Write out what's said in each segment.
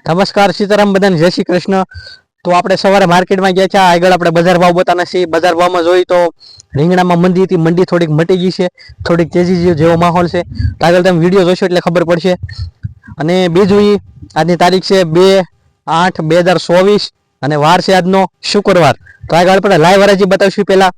નમસ્કાર સીતારામ બધાને જય શ્રી કૃષ્ણ। તો આપણે સવારે માર્કેટમાં ગયા છે। આગળ આપણે બજાર ભાવ બતાના છીએ। બજાર ભાવમાં જોઈ તો રીંગણામાં મંદી હતી, મંડી થોડીક મટી ગઈ છે, થોડીક તેજી જેવો માહોલ છે। તો આગળ તમે વિડીયો જોશો એટલે ખબર પડશે। અને બીજું આજની તારીખ છે 2/8/2024 અને વાર છે આજનો શુક્રવાર। તો આગળ આપણે લાઈવ હરાજી બતાવીશું। પહેલા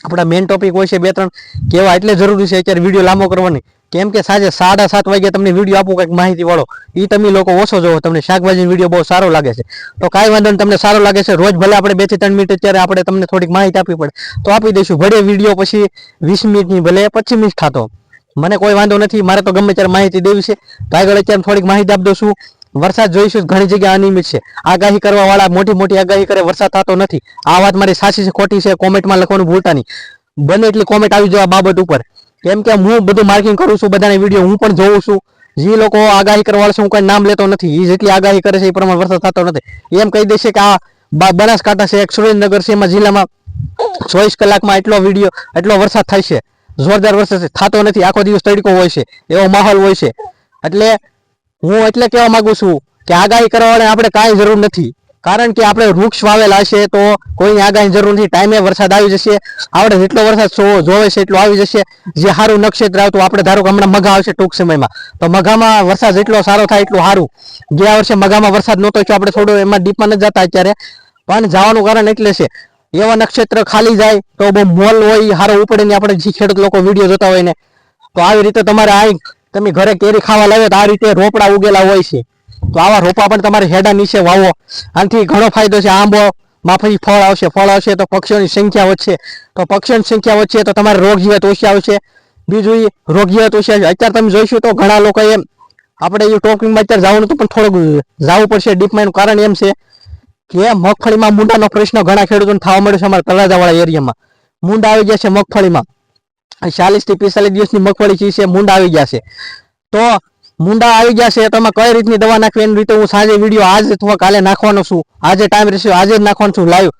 આપણા મેઇન ટોપિક હોય છે 2-3 કેવા એટલે જરૂરી છે અત્યારે વિડીયો લાંબો કરવાની, કેમ કે સાંજે 7:30 વાગે તમને વિડીયો આપું કંઈક માહિતી વાળો, એ તમે લોકો ઓછો જોવો, તમને શાકભાજી વિડીયો બહુ સારો લાગે છે તો કાંઈ વાંધો નહીં, તમને સારો લાગે છે રોજ ભલે આપણે 2 થી 3 મિનિટ અત્યારે આપણે તમને થોડીક માહિતી આપવી પડે તો આપી દઈશું। ભલે વિડીયો પછી 20 મિનિટની ભલે 25 મિનિટ થતો મને કોઈ વાંધો નથી, મારે તો ગમે ત્યારે માહિતી દેવી છે। તો આગળ અત્યારે થોડીક માહિતી આપી દઉં છું। વરસાદ જોઈશું ઘણી જગ્યાએ અનિયમિત છે, આગાહી કરવા વાળા મોટી મોટી આગાહી કરે, વરસાદ થતો નથી। આ વાત મારી સાચી છે ખોટી છે કોમેન્ટમાં લખવાનું ભૂલતા નહીં, બને એટલી કોમેન્ટ આવી જવા બાબત ઉપર, કેમ કે હું બધું માર્કિંગ કરું છું, બધાના વિડીયો હું પણ જોઉં છું। જે લોકો આગાહી કરવા વાળા છે હું કોઈ નામ લેતો નથી, એ જેટલી આગાહી કરે છે એ પ્રમાણે વરસાદ થતો નથી। એમ કહી દેશે કે આ બનાસકાંઠા છે, સુરેન્દ્રનગર છે, એમાં જિલ્લામાં 24 કલાકમાં એટલો વરસાદ થાય છે, જોરદાર વરસાદ થતો નથી, આખો દિવસ તડકો હોય છે, એવો માહોલ હોય છે। એટલે હું એટલે કહેવા માંગુ છું કે આગાહી કરવા વાળા આપણે કાંઈ જરૂર નથી, કારણ કે આપણે વૃક્ષ વાવેલા છે તો કોઈની આગાહી જરૂર નથી। ટાઈમે વરસાદ આવી જશે, આપણે જેટલો વરસાદ જોવે છે એટલો આવી જશે। જે સારું નક્ષત્ર આવતું, આપણે ધારો કે હમણાં મઘા આવશે ટૂંક સમયમાં, તો મઘામાં વરસાદ જેટલો સારો થાય એટલું સારું। ગયા વર્ષે મઘામાં વરસાદ નહોતો થયો, આપણે થોડું એમાં ડીપમાં નથી જતા અત્યારે, પણ જવાનું કારણ એટલે છે એવા નક્ષત્ર ખાલી જાય તો બહુ મોલ હોય સારો ઉપડે ને, આપણે જે ખેડૂત લોકો વિડીયો જોતા હોય ને, તો આવી રીતે તમારે તમે ઘરે કેરી ખાવા લાવ્યો તો આ રીતે રોપડા ઉગેલા હોય છે, તો આવા રોપા પણ તમારે હેડા નીચે વાવો, આનાથી ઘણો ફાયદો છે। આંબો માફી ફળ આવશે તો પક્ષીઓની સંખ્યા વધશે, તો પક્ષીઓની સંખ્યા વધશે તો તમારે રોગ જીવાત ઓછી આવશે। બીજું રોગ જીવાત ઓછી આવશે। અત્યારે તમે જોઈશું તો ઘણા લોકો એમ આપણે એ ટોપિકમાં અત્યારે જવાનું તો પણ થોડુંક જવું પડશે ડીપમાં, એનું કારણ એમ છે કે મગફળીમાં મુંડાનો પ્રશ્ન ઘણા ખેડૂતોને થવા મળ્યો છે। અમારા તળાજાવાળા એરિયામાં મુંડા આવી ગયા છે મગફળીમાં, 40 થી 45 દિવસની મગફળી છે, મુંડા આવી ગયા છે। તો મુંડા આવી ગયા છે તો એમાં કઈ રીતની દવા નાખવી એની રીતે હું સાંજે વિડીયો આજ અથવા કાલે નાખવાનો છું, આજે ટાઈમ રહેશે આજે જ નાખવાનો છું લાઈવ।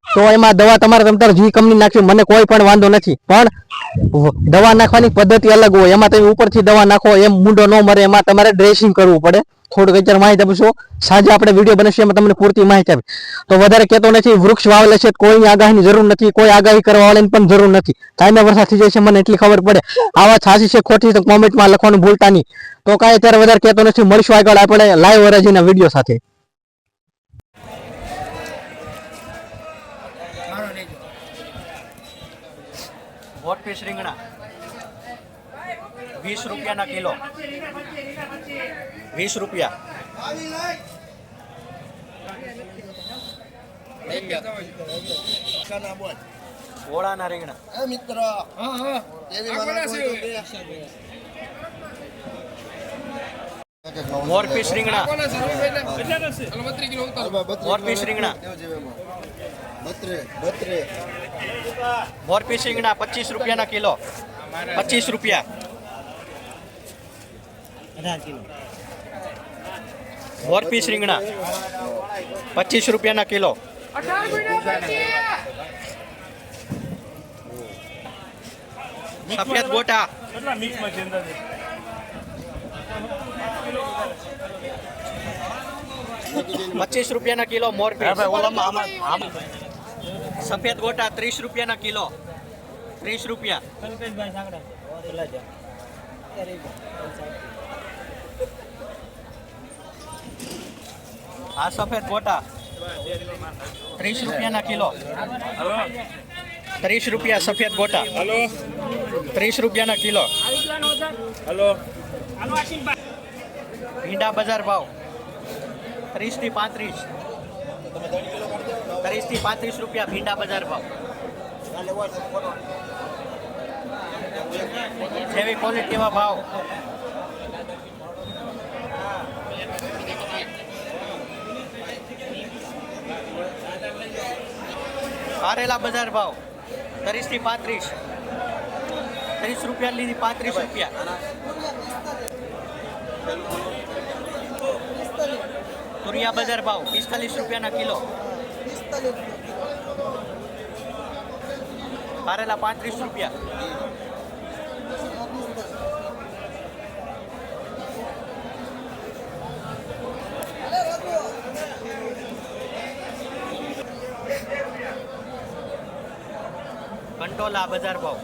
તો એમાં દવા તમારે જે કંપની નાખવી મને કોઈ પણ વાંધો નથી, પણ દવા નાખવાની પદ્ધતિ અલગ હોય, એમાં તમે ઉપરથી દવા નાખો એમ મુંડો ન મરે, એમાં તમારે ડ્રેસિંગ કરવું પડે। થોડુંક અત્યારે માહિતી આપીશું, સાંજે આપણે વિડીયો બનાવીશું એમાં તમને પૂરતી માહિતી આપી। તો વધારે કહેતો નથી, વૃક્ષ વાવેલા છે કોઈની આગાહીની જરૂર નથી, કોઈ આગાહી કરવા વાળાની પણ જરૂર નથી, ટાઈમે વરસાદ થઈ જાય છે મને એટલી ખબર પડે। આ વાત સાચી છે ખોટી તો કોમેન્ટમાં લખવાનું ભૂલતા નહીં। તો કાંઈ અત્યારે વધારે કહેતો નથી, મળીશું આગળ આપણે લાઈવ હરાજીના વિડીયો સાથે। વોટપીસ રીંગણા 20 રૂપિયાના કિલો, 20 રૂપિયા। ઓળાના રીંગણા વોટપીસ રીંગણા, વોટપીસ રીંગણા, વોટપીસ રીંગણા 25 રૂપિયાના કિલો, 25 રૂપિયા। વોટપીસ રીંગણા 25 રૂપિયાના કિલો। સફેદ ગોટા 25 રૂપિયાના કિલો। મોરપીસ સફેદ ગોટા 30 રૂપિયાના કિલો, 30 રૂપિયા। આ સફેદ ગોટા 30 રૂપિયાના કિલો, 30 રૂપિયા સફેદ ગોટા, 30 રૂપિયાના કિલો। ભીંડા બજાર ભાવ 30 થી 35, 30 થી 35 રૂપિયા ભીંડા બજાર ભાવ। જેવી ક્વોલિટી એવા ભાવ। કારેલા બજાર ભાવ 30 થી 35, 30 રૂપિયા લીધી 35 રૂપિયા। તુરિયા બજાર ભાવ 45 રૂપિયાના કિલો, કારેલા 35 રૂપિયા। કંટોલા બજાર ભાવ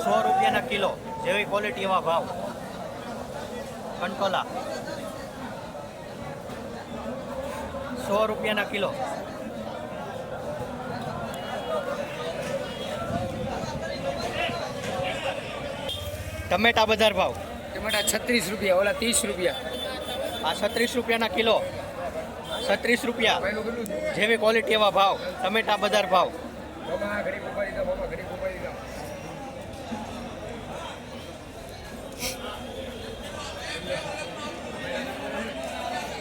100 રૂપિયાના કિલો, જેવી ક્વોલિટી એવા ભાવ. કંટોલા 100 રૂપિયાના કિલો. ટમેટા બજાર ભાવ ટમાટા 36 રૂપિયા, ઓલા 30 રૂપિયા. આ 36 રૂપિયાના કિલો, 36 રૂપિયા, ભાઈનું કેટલું છે? જેવી ક્વોલિટી એવા ભાવ. ટમેટા બજાર ભાવ મામા ઘડીક ઉપાડી દો, મામા ઘડીક ઉપાડી દો.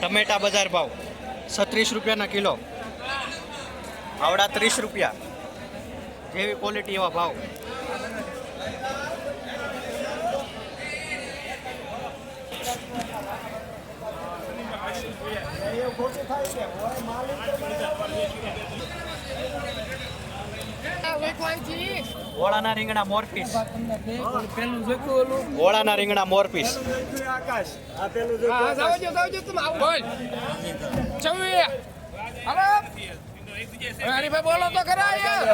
ટમેટા બજાર ભાવ 36 રૂપિયાના કિલો, આવડા 30 રૂપિયા, જેવી ક્વોલિટી એવા ભાવ. ઓળાના રીંગણા મોરપીસ, પેલું જોઈતું ઓલું. ઓળાના રીંગણા મોરપીસ હા, જાવજો તમે આવો. બોલ. ચૌવી. હાલો. હરીભાઈ બોલો તો ખરા યાર.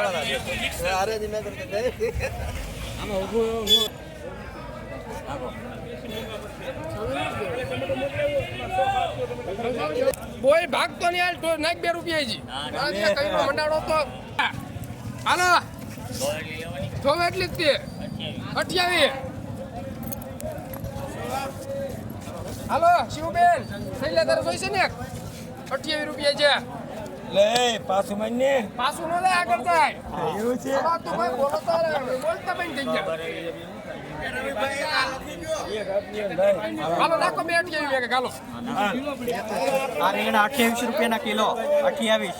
આમાં ઊભો. બોય ભાગતો નહીં, હાલ તો નાખ 2 રૂપિયા જી. કઈ મંડાડો તો હાલો. તો એટલી જ તે 28. હાલો શિવબેન, થઈલા તારે જોઈશે ને 28 રૂપિયા છે. લે પાછું મને પાછું ન લે, આગળ જાય. એવું છે હા, તું ભાઈ બોલો તો બોલતા પણ થઈ ગયા. હાલો નાખો 2 28 હાલો. આ રીંગણા 28 રૂપિયાના કિલો, 28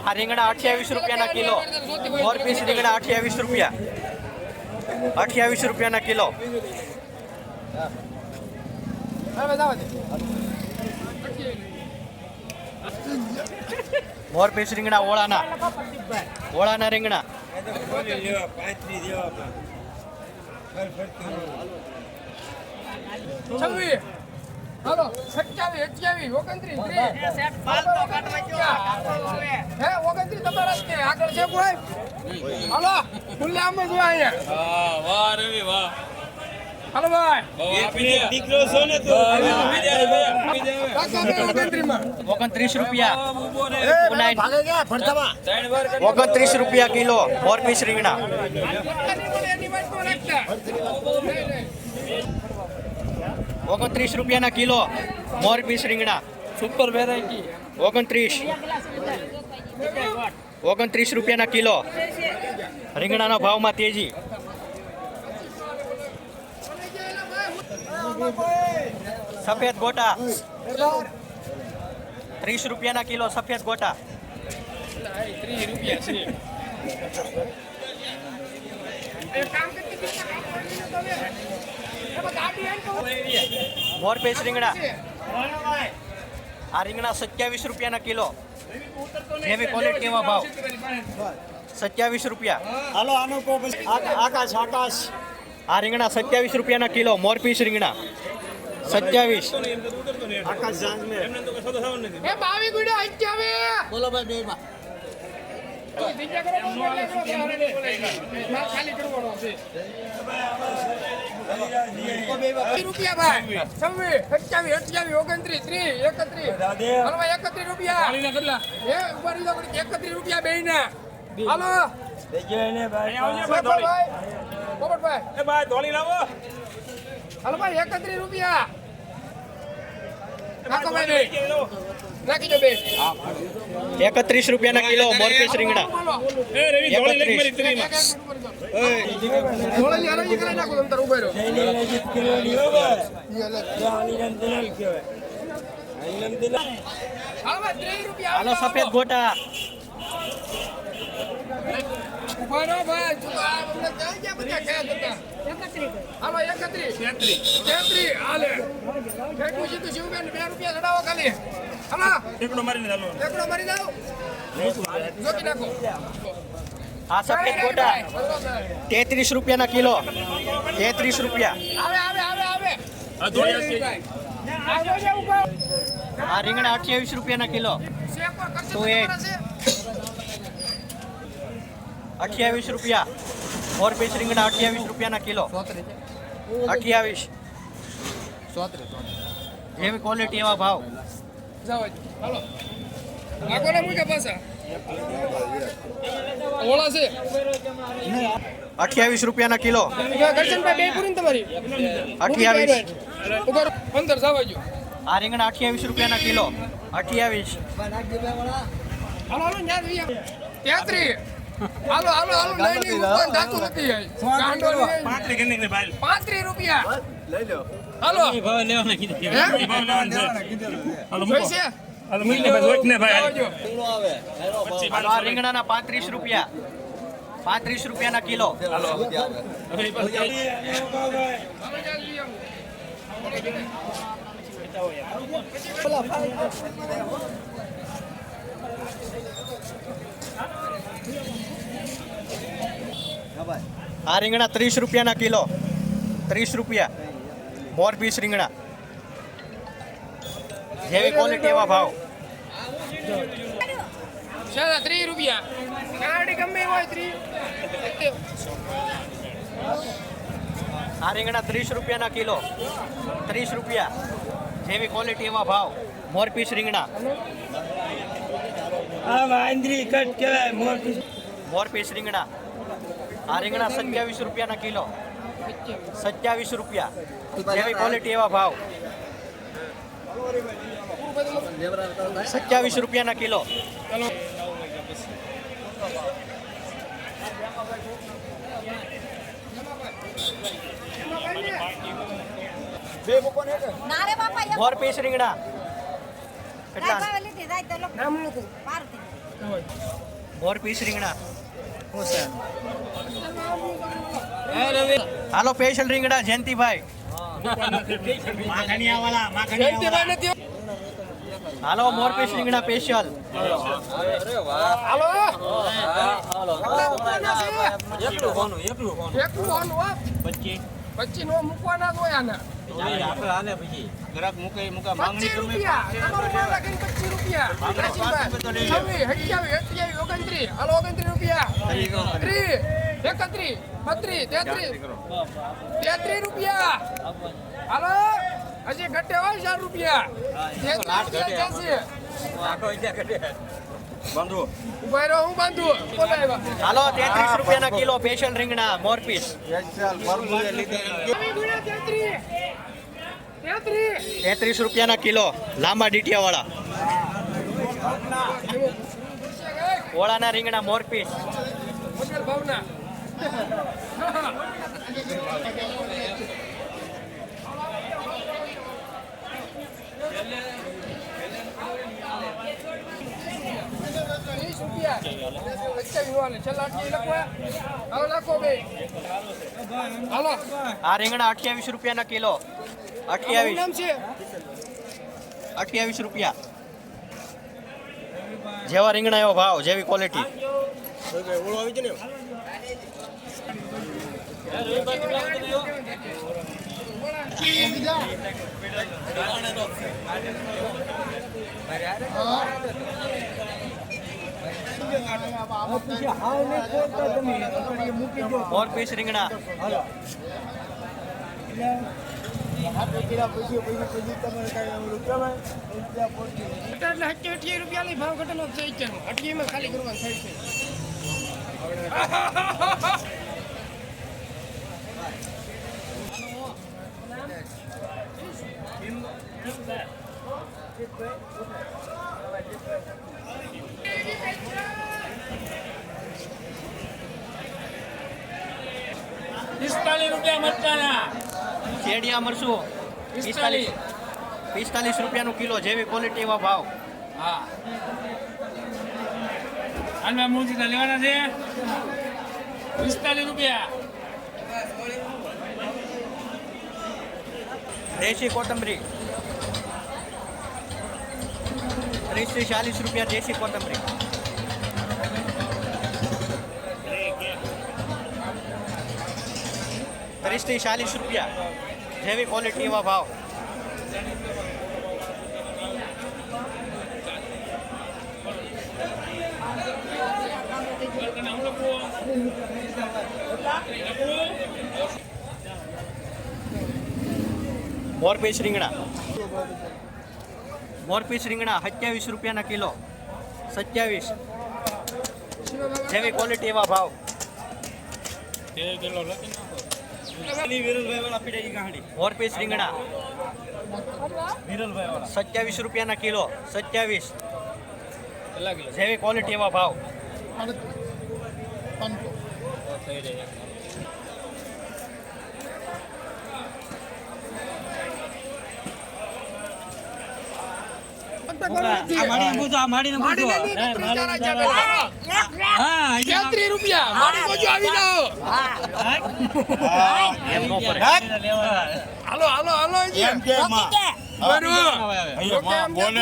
આ રીંગણા 28 રૂપિયાના કિલો, મોરપીસ રીંગણા 28 રૂપિયા, 28 રૂપિયાના કિલો. હવે જાવ દે. મોરપીસ રીંગણા ઓળાના, ઓળાના રીંગણા લેવા 35 દેવા 26. હાલો 27 28 29 30. હે 29 તમારા જ છે, આગળ છે કોઈ? હાલો ખુલ્લે આમ જ હોય અહીંયા. હા વાહ રવિ વાહ હાલો ભાઈ. દીકરો છો ને તો કાકા બે 29 માં 29 રૂપિયા, 29 રૂપિયા કિલો મોરપીસ રીંગણા. એની વાત તો રાખતા. 29 રૂપિયાના કિલો મોરપીસ રીંગણા, સુપર વેરાયટી. 29 રૂપિયાના કિલો. રીંગણાના ભાવમાં તેજી. સફેદ ગોટા 30 રૂપિયાના કિલો, સફેદ ગોટા. 30 રૂપિયા છે. એ કામ કરતી મોરપીસ રીંગણા, આ રીંગણા 27 રૂપિયાના કિલો, જેવી ક્વોલિટી એવા ભાવ. 27 રૂપિયા. હાલો આનો કો આકાશ આકાશ આ રીંગણા 27 રૂપિયાના કિલો, મોરપીસ રીંગણા 27. આકાશ જાંજ મે એ 22 ગુડા 28. બોલો ભાઈ બેમાં. ખાલી કરવાનો છે. રૂપિયા ભાઈ 26 28 29 30 31. હાલો ભાઈ 31 રૂપિયા. એ ઉભા રહી જાઓ, 31 રૂપિયા બે ના. હાલો દેજો એને ભાઈ ભાઈ પોપટભાઈ. એ ભાઈ ધોળી લાવો હાલો ભાઈ 31 રૂપિયા. નાખો ભાઈ બે. નાખી દો બે. 31 રૂપિયાના કિલો, મોરપીસ રીંગણા. એ રવિ ધોળી લેખ મારી 31. ધોળેલી હરાજી કરી નાખો તમે તાર ઉભા રહો. જઈને નજીક કિલો લીઓ બસ જાની રંતનલ કહેવાય આનંદિલ હાલો ભાઈ 30 રૂપિયા. હાલો સફેદ ગોટા. ઉભા રહો ભાઈ. જો આ અમને ક્યાં ગયા બધા ગયા હતા. હાલો 31 33 હાલે. ફેંકું છે તો શિવબેન 2 રૂપિયા ચડાવો ખાલી. હાલો ટેકડો મારીને ચાલો એકડો મારી દાવ. જોકી નાખો. આ સફેદ ગોટા 33 રૂપિયાના કિલો, 33 રૂપિયા. આવે આવે આવે આવે. આ ધોળી હશે. આ રીંગણા 28 રૂપિયાના કિલો. 28 રૂપિયા. 4 પીસ રીંગણા 28 રૂપિયાના કિલો. 28. જેવી ક્વોલિટી એવા ભાવ. જાઓ હાલો આ કોને મૂક્યા પાછા ઓળા છે 28 રૂપિયાના કિલો. કરશનભાઈ બે પૂરી ને તમારી 28. ઉપર 15 જાવા જો આ રીંગણા 28 રૂપિયાના કિલો. 28. હાલો હાલો ન્યા 33 હાલો હાલો હાલો લઈ લઈ દુકાન જાતું નથી ગાંડો 35 રૂપિયા લઈ લો હાલો ભાવ લેવાના કીધું પૈસા હાલો મૂકી દે જોઈને ભાઈ આ રીંગણાના 35 રૂપિયા. 35 રૂપિયાના કિલો. આ રીંગણા 30 રૂપિયાના કિલો. 30 રૂપિયા. 4 પીસ રીંગણા. જેવી ક્વોલિટી એવા ભાવ. ચાલો 30 રૂપિયા ગાડી ગમે હોય 30 આ રીંગણા 30 રૂપિયાના કિલો. 30 રૂપિયા. જેવી ક્વોલિટી એવા ભાવ. 4 પીસ રીંગણા. આ વાંદરી કટ કહેવાય મોટી 4 પીસ રીંગણા. આ રીંગણા 27 રૂપિયાના કિલો. 27 રૂપિયા. જેવી ક્વોલિટી એવા ભાવ. 27 રૂપિયાના કિલો. ના રે બાપા 4 પીસ રીંગણા. કેટલા? લીધી જાય તો લોકો નામ લખો 4 પીસ રીંગણા. શું છે? હાલો સ્પેશિયલ રીંગણા જયંતિભાઈ. જયંતિભાઈ નથી હાલો 4 પીસ રીંગણા સ્પેશિયલ. હાલો એકલું એકલું હોનું હો 25 નો મૂકવાના હોય આના 25 રૂપિયા તમારો માલ લાગીને 25 રૂપિયા 26 28 29 હાલો 29 રૂપિયા 30 31 32 33 રૂપિયા હાલો હજી ઘટે હોય 4 રૂપિયા 33 ઉભા રહો હું બાંધું બોલાવ્યા હાલો 33 રૂપિયાના કિલો સ્પેશિયલ રીંગણા 4 પીસ. 33 રૂપિયાના કિલો લાંબા ડીટિયા વાળા. ઓળાના રીંગણા 4 પીસ. હોટેલ ભાવના હાલો આ રીંગણા 28 રૂપિયાના કિલો. 28. નામ છે 28 રૂપિયા. જેવા રીંગણા એવો ભાવ. જેવી ક્વોલિટી. ફોર પીસ રીંગણા. એટલે 28 રૂપિયા ની ભાવ ઘટેલો છે 28 માં ખાલી કરવાનું થાય છે શેડિયા મરસું 45 રૂપિયાનું કિલો. જેવી ક્વોલિટી એવા ભાવ. હા અને મૂજી લેવાના છે 45 રૂપિયા. દેશી કોથમરી 30 થી 40 રૂપિયા. દેશી કોથમરી. ₹30 થી 40 રૂપિયા. જેવી ક્વોલિટી એવા ભાવ. મોરપીસ રીંગણા મોરપીસ રીંગણા 27 રૂપિયાના કિલો 27 જેવી ક્વોલિટી એવા ભાવ મોરપીસ રીંગણા 27 રૂપિયાના કિલો 27 જેવી ક્વોલિટી એવા ભાવ માડીને 33 રૂપિયા માડી મોજો આવી જાઓ એમ નો પડે હાલો હાલો હાલો એમ કે માં બોલે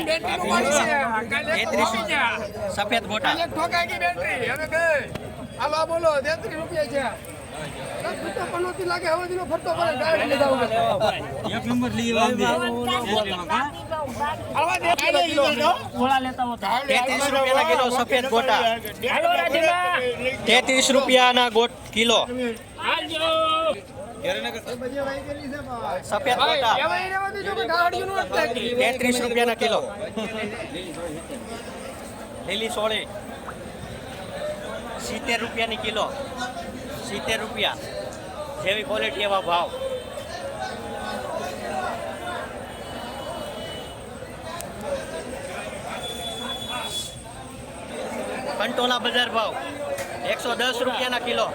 બેટરીનું માડી છે કાલે 33 સફેદ ગોટા કાલે ઠોકાઈ ગઈ બેટરી હવે ગઈ હાલો બોલો 33 રૂપિયા છે પનોતી લાગે હવે દીનો ફરતો પડે ગાડી લઈ જાવ એક નંબર લઈ આવા દે કિલો 33 રૂપિયાના કિલો સફેદ ગોટા 33 રૂપિયાના ગોટ કિલો સફેદ ગોટા 33 રૂપિયાના કિલો લીલી સોળી 70 રૂપિયાની કિલો 70 રૂપિયા જેવી ક્વોલિટી એવા ભાવ કંટોલા બજાર ભાવ 110 રૂપિયાના કિલો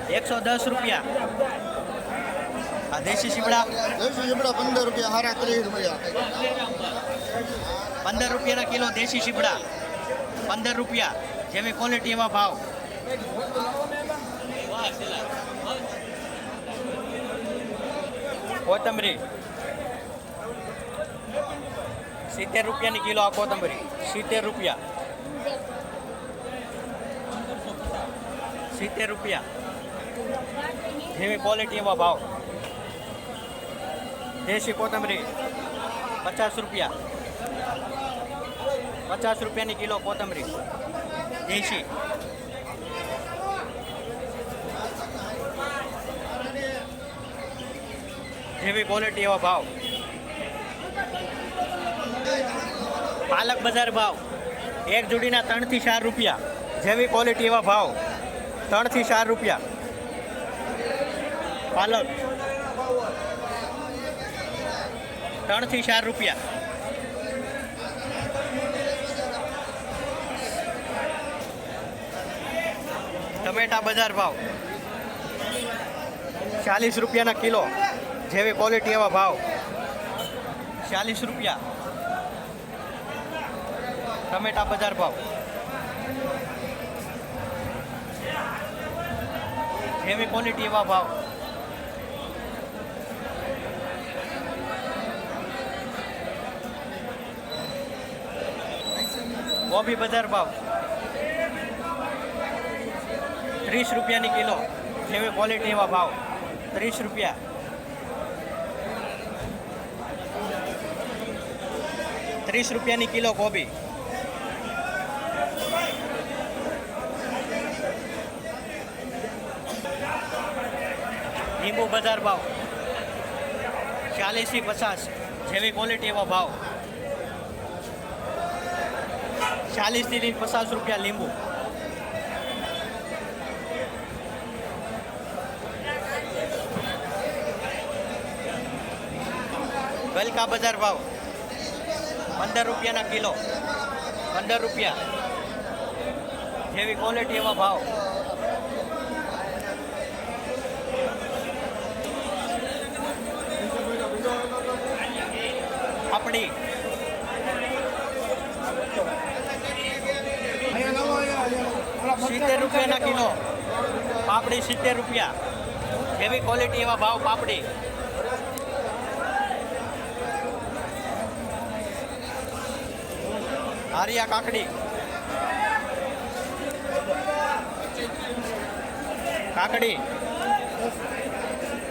110 રૂપિયા આ દેશી શીપડા 15 રૂપિયા હારા 30 રૂપિયા 15 રૂપિયાના કિલો દેશી શીપડા 15 રૂપિયા જેવી ક્વોલિટી એવા ભાવ કોથમરી 70 રૂપિયાની કિલો આ કોથમરી 70 રૂપિયા 70 રૂપિયા જેવી ક્વોલિટી એવા ભાવ દેશી કોથમરી 50 રૂપિયા 50 રૂપિયાની કિલો કોથમરી દેશી જેવી ક્વોલિટી એવા ભાવ પાલક બજાર ભાવ એક જોડીના 3 થી 4 રૂપિયા જેવી ક્વોલિટી એવા ભાવ 3 થી 4 રૂપિયા પાલક 3 થી 4 રૂપિયા ટમેટા બજાર ભાવ 40 રૂપિયાના કિલો જેવી ક્વોલિટી એવા ભાવ 40 રૂપિયા ટમેટા બજાર ભાવ જેવી ક્વોલિટી એવા ભાવ ગોબી બજાર ભાવ 30 રૂપિયાની કિલો જેવી ક્વોલિટી એવા ભાવ 30 રૂપિયા 30 રૂપિયાની કિલો કોબી લીંબુ બજાર ભાવ 40 થી 50 જેવી ક્વોલિટી એવા ભાવ 40 થી 50 રૂપિયા લીંબુ ગલકા બજાર ભાવ 15 રૂપિયાના કિલો 15 રૂપિયા જેવી ક્વોલિટી એવા ભાવ આપણી 70 રૂપિયાના કિલો પાપડી 70 રૂપિયા જેવી ક્વોલિટી એવા ભાવ પાપડી આરિયા કાકડી કાકડી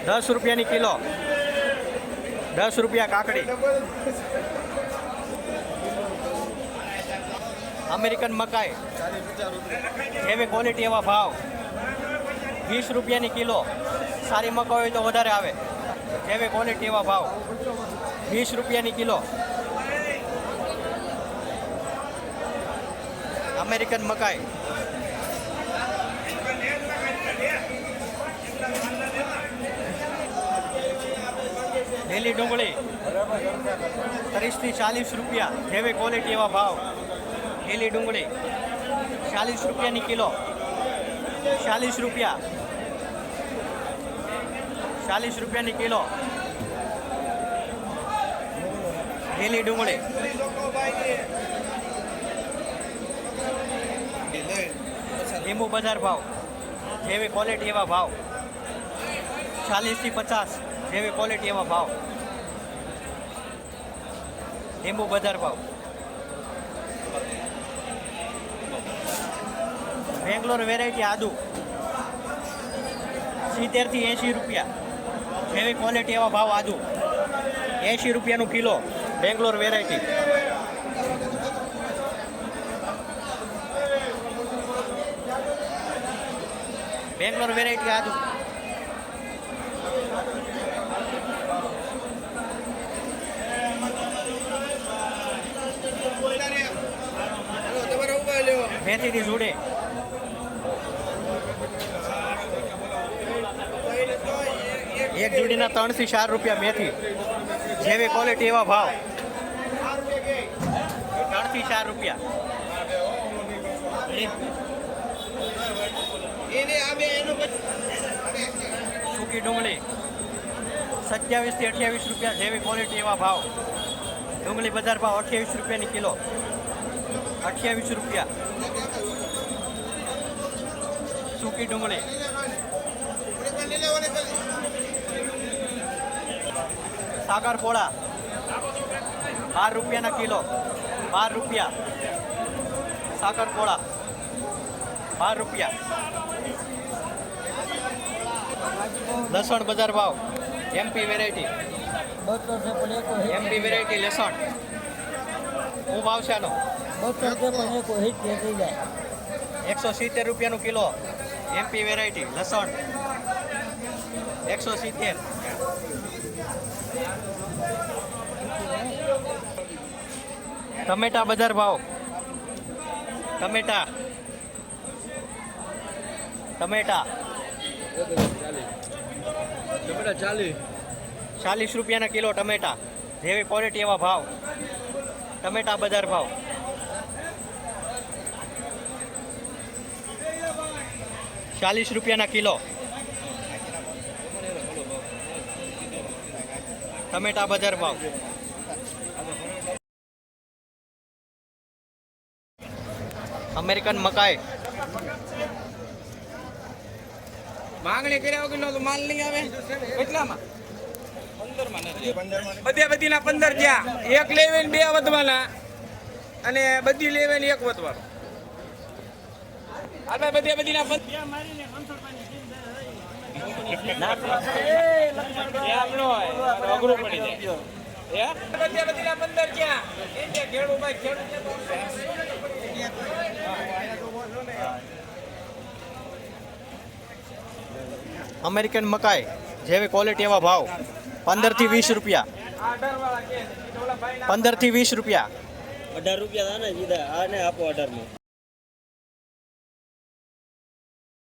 10 રૂપિયાની કિલો 10 રૂપિયા કાકડી અમેરિકન મકાઈ જેવી ક્વોલિટી એવા ભાવ રૂપિયાની કિલો. સારી મકાઈ હોય તો વધારે આવે, જેવી ક્વોલિટી એવા ભાવ. 20 રૂપિયાની કિલો. અમેરિકન મકાઈ. લીલી ડુંગળી 30 થી 40 રૂપિયા, જેવી ક્વોલિટી એવા ભાવ. લીલી ડુંગળી 40 રૂપિયાની કિલો. 40 રૂપિયા. 40 રૂપિયાની કિલો. લીલી ડુંગળી. લીંબુ બજાર ભાવ, જેવી ક્વોલિટી એવા ભાવ. 40 થી 50, જેવી ક્વોલિટી એવા ભાવ. લીંબુ બજાર ભાવ. બેંગ્લોર વેરાયટી આદુ 70 થી 80 રૂપિયા, જેવી ક્વોલિટી એવા ભાવ. આદુ 80 રૂપિયાનું kilo, Bangalore variety. Bangalore variety આદુ. મેથીની જોડે. એક જોડીના 3 થી 4 રૂપિયા મેથી, જેવી ક્વોલિટી એવા ભાવ. 3 થી 4 રૂપિયા. સૂકી ડુંગળી 27 થી 28 રૂપિયા, જેવી ક્વોલિટી એવા ભાવ. ડુંગળી બજાર ભાવ 28 રૂપિયાની કિલો. 28 રૂપિયા. સૂકી ડુંગળી. સાગર પોળા 12 રૂપિયાના કિલો. 12 રૂપિયા. સાગર પોળા 12 રૂપિયા. લસણ બજાર ભાવ, એમપી વેરાયટી. એમપી વેરાયટી લસણ. શું ભાવ છે આનો? 170 રૂપિયાનું કિલો. એમપી વેરાયટી લસણ 170. ટમેટા બજાર ભાવ. ટમેટા 40 રૂપિયાના કિલો ટમેટા, જેવી ક્વોલિટી એવા ભાવ. ટમેટા બજાર ભાવ. ₹40 કિલો. ટમેટા બજાર ભાવ. અમેરિકન મકાઈ. માંગણી કર્યા વગર તો માલ નહીં આવે. કેટલામાં? 15 15 થયા. એક લેવે ને 2 વધવાના, અને બધી લેવે ને 1 વધવાનો. આપણે બધીના અઘરું પડી જાય. બધીના 15 થયા. અમેરિકન મકાઈ, જેવી ક્વોલિટી એવા ભાવ. 15 થી 20 રૂપિયા. 15 થી 20 રૂપિયા. 18 રૂપિયા આને આપો 18 માં.